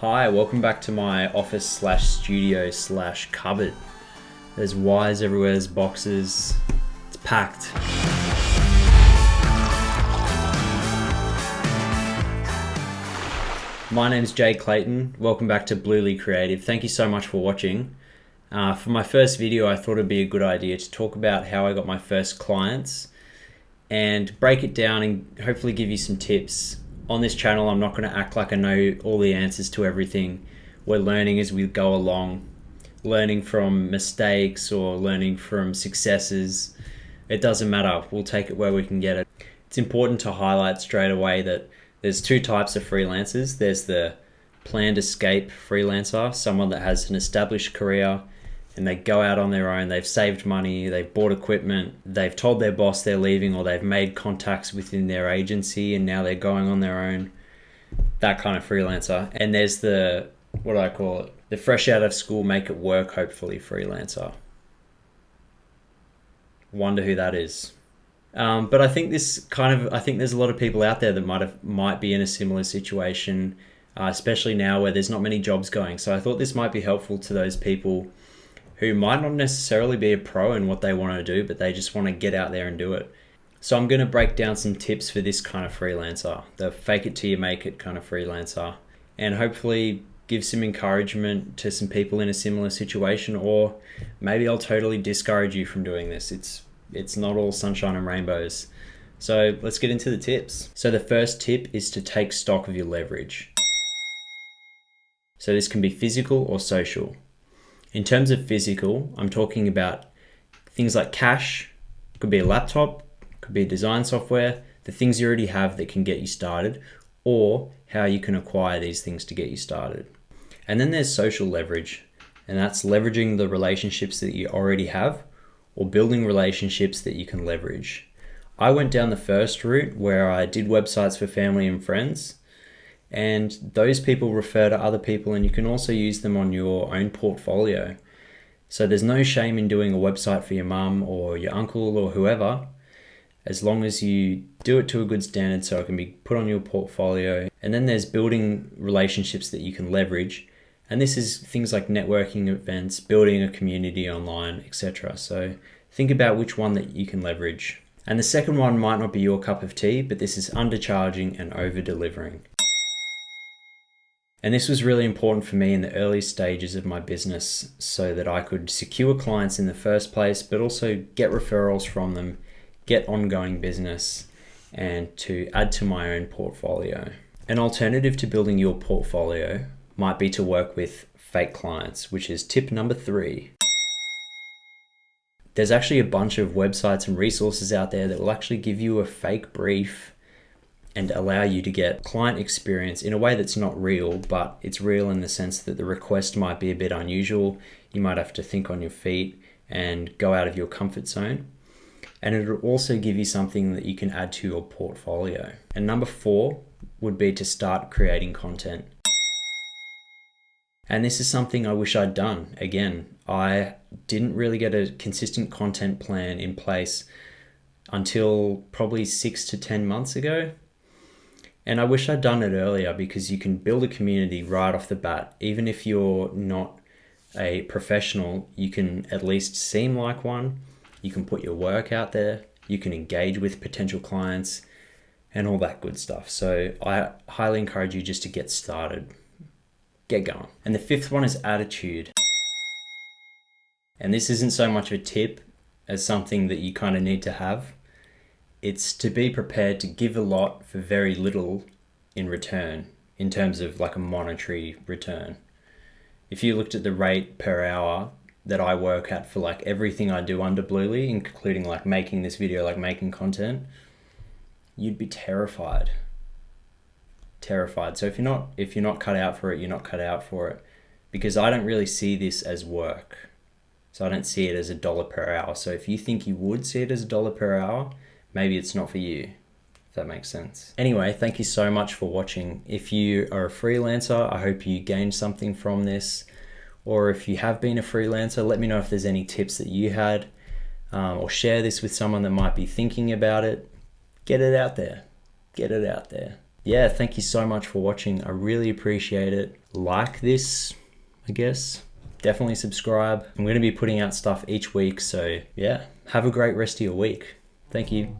Hi, welcome back to my office slash studio slash cupboard. There's wires everywhere, there's boxes, it's packed. My name is Jay Clayton, welcome back to Bluely Creative. Thank you so much for watching. For my first video, I thought it'd be a good idea to talk about how I got my first clients and break it down and hopefully give you some tips. On this channel, I'm not going to act like I know all the answers to everything. We're learning as we go along, learning from mistakes or learning from successes. It doesn't matter, we'll take it where we can get it. It's important to highlight straight away that there's two types of freelancers. There's the planned escape freelancer, someone that has an established career and they go out on their own, they've saved money, they've bought equipment, they've told their boss they're leaving, or they've made contacts within their agency and now they're going on their own. That kind of freelancer. And there's the, what do I call it? The fresh out of school, make it work, hopefully freelancer. Wonder who that is. But I think I think there's a lot of people out there that might be in a similar situation, especially now where there's not many jobs going. So I thought this might be helpful to those people who might not necessarily be a pro in what they want to do, but they just want to get out there and do it. So I'm going to break down some tips for this kind of freelancer, the fake it till you make it kind of freelancer, and hopefully give some encouragement to some people in a similar situation, or maybe I'll totally discourage you from doing this. It's not all sunshine and rainbows. So let's get into the tips. So the first tip is to take stock of your leverage. So this can be physical or social. In terms of physical, I'm talking about things like cash, could be a laptop, could be design software, the things you already have that can get you started, or how you can acquire these things to get you started. And then there's social leverage, and that's leveraging the relationships that you already have or building relationships that you can leverage. I went down the first route where I did websites for family and friends, and those people refer to other people, and you can also use them on your own portfolio. So there's no shame in doing a website for your mum or your uncle or whoever, as long as you do it to a good standard so it can be put on your portfolio. And then there's building relationships that you can leverage. And this is things like networking events, building a community online, etc. So think about which one that you can leverage. And the second one might not be your cup of tea, but this is undercharging and over-delivering. And this was really important for me in the early stages of my business so that I could secure clients in the first place, but also get referrals from them, get ongoing business, and to add to my own portfolio. An alternative to building your portfolio might be to work with fake clients, which is tip number 3. There's actually a bunch of websites and resources out there that will actually give you a fake brief and allow you to get client experience in a way that's not real, but it's real in the sense that the request might be a bit unusual. You might have to think on your feet and go out of your comfort zone. And it'll also give you something that you can add to your portfolio. And number 4 would be to start creating content. And this is something I wish I'd done. Again, I didn't really get a consistent content plan in place until probably 6 to 10 months ago. And I wish I'd done it earlier, because you can build a community right off the bat. Even if you're not a professional, you can at least seem like one. You can put your work out there. You can engage with potential clients and all that good stuff. So I highly encourage you just to get started. Get going. And the 5th one is attitude. And this isn't so much a tip as something that you kind of need to have. It's to be prepared to give a lot for very little in return, in terms of like a monetary return. If you looked at the rate per hour that I work at for like everything I do under Bluely, including like making this video, like making content, you'd be terrified. So if you're not cut out for it, you're not cut out for it, because I don't really see this as work. So I don't see it as $1 per hour. So if you think you would see it as $1 per hour, maybe it's not for you, if that makes sense. Anyway, thank you so much for watching. If you are a freelancer, I hope you gained something from this. Or if you have been a freelancer, let me know if there's any tips that you had, or share this with someone that might be thinking about it. Get it out there. Yeah, thank you so much for watching. I really appreciate it. like this, I guess. Definitely subscribe. I'm going to be putting out stuff each week, so yeah, have a great rest of your week. Thank you.